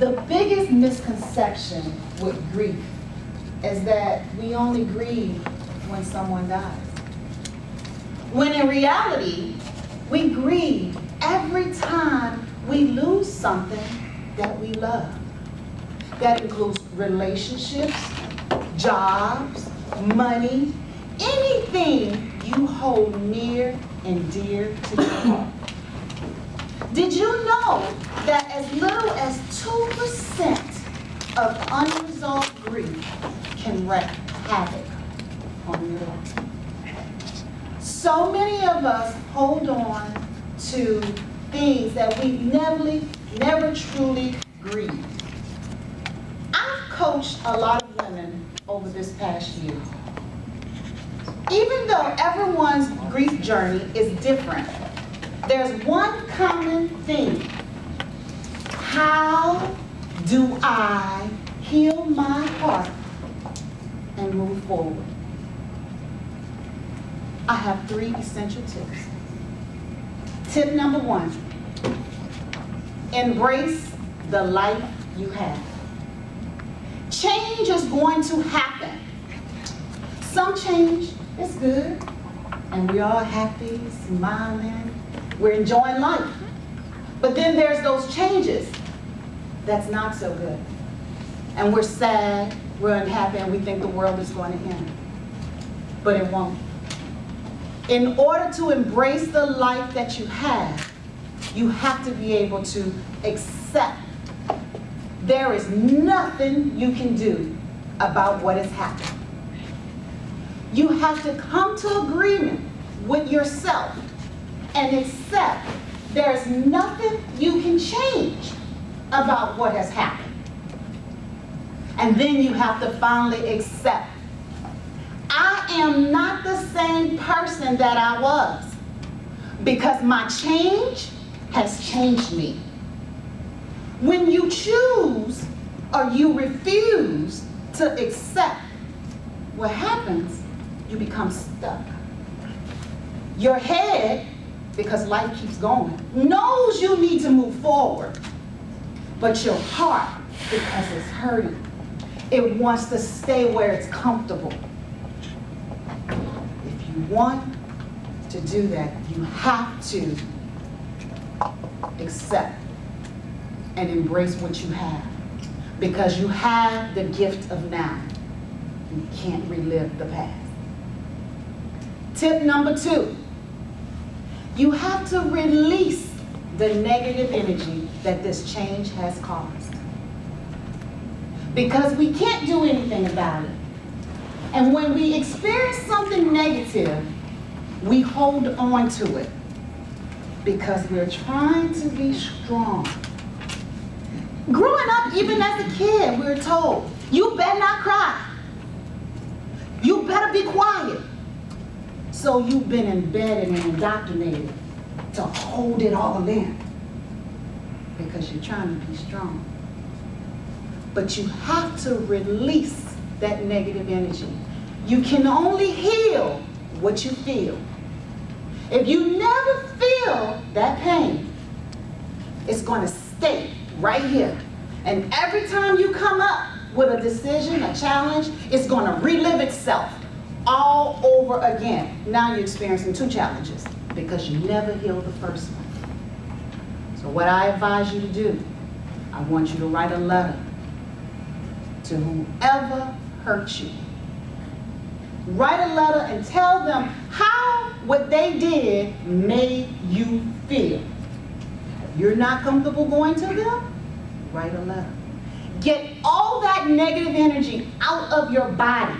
The biggest misconception with grief is that we only grieve when someone dies. When in reality, we grieve every time we lose something that we love. That includes relationships, jobs, money, anything you hold near and dear to your heart. Did you know that as little as 2% of unresolved grief can wreak havoc on your life? So many of us hold on to things that we never truly grieved. I've coached a lot of women over this past year. Even though everyone's grief journey is different, there's one common theme. How do I heal my heart and move forward? I have 3 essential tips. Tip number 1, embrace the life you have. Change is going to happen. Some change is good, and we're all happy, smiling, we're enjoying life. But then there's those changes that's not so good. And we're sad, we're unhappy, and we think the world is going to end. But it won't. In order to embrace the life that you have to be able to accept there is nothing you can do about what has happened. You have to come to agreement with yourself and accept there's nothing you can change about what has happened. And then you have to finally accept, I am not the same person that I was because my change has changed me. When you choose or you refuse to accept what happens, you become stuck. Your head, because life keeps going, knows you need to move forward, but your heart, because it's hurting, it wants to stay where it's comfortable. If you want to do that, you have to accept and embrace what you have, because you have the gift of now. You can't relive the past. Tip number 2, you have to release the negative energy that this change has caused. Because we can't do anything about it. And when we experience something negative, we hold on to it because we're trying to be strong. Growing up, even as a kid, we were told, you better not cry. You better be quiet. So you've been embedded and indoctrinated to hold it all in because you're trying to be strong. But you have to release that negative energy. You can only heal what you feel. If you never feel that pain, it's going to stay right here. And every time you come up with a decision, a challenge, it's going to relive itself all over again. Now you're experiencing 2 challenges because you never healed the first one. So what I advise you to do, I want you to write a letter to whoever hurt you. Write a letter and tell them how what they did made you feel. If you're not comfortable going to them, write a letter. Get all that negative energy out of your body.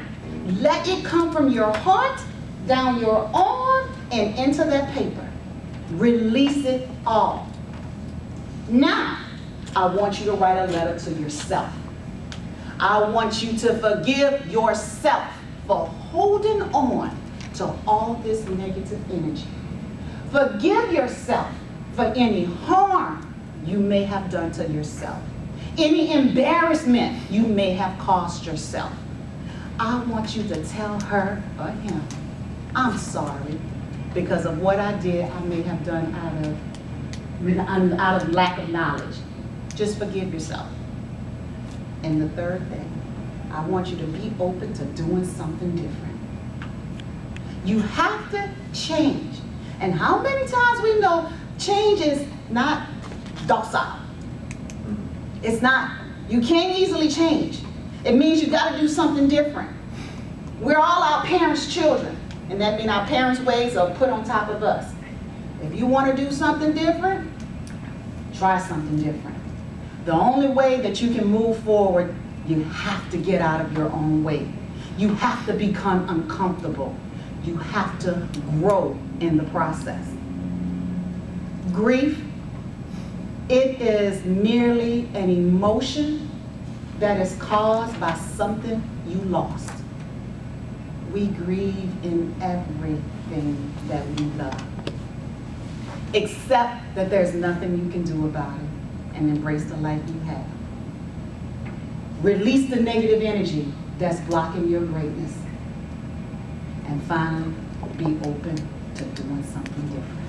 Let it come from your heart, down your arm, and into that paper. Release it all. Now, I want you to write a letter to yourself. I want you to forgive yourself for holding on to all this negative energy. Forgive yourself for any harm you may have done to yourself, any embarrassment you may have caused yourself. I want you to tell her or him, I'm sorry because of what I did I may have done out of lack of knowledge. Just forgive yourself. And the third thing, I want you to be open to doing something different. You have to change. And how many times we know change is not docile. It's not. You can't easily change. It means you got to do something different. We're all our parents' children, and that means our parents' ways are put on top of us. If you want to do something different, try something different. The only way that you can move forward, you have to get out of your own way. You have to become uncomfortable. You have to grow in the process. Grief, it is merely an emotion that is caused by something you lost. We grieve in everything that we love, except that there's nothing you can do about it, and embrace the life you have. Release the negative energy that's blocking your greatness. And finally, be open to doing something different.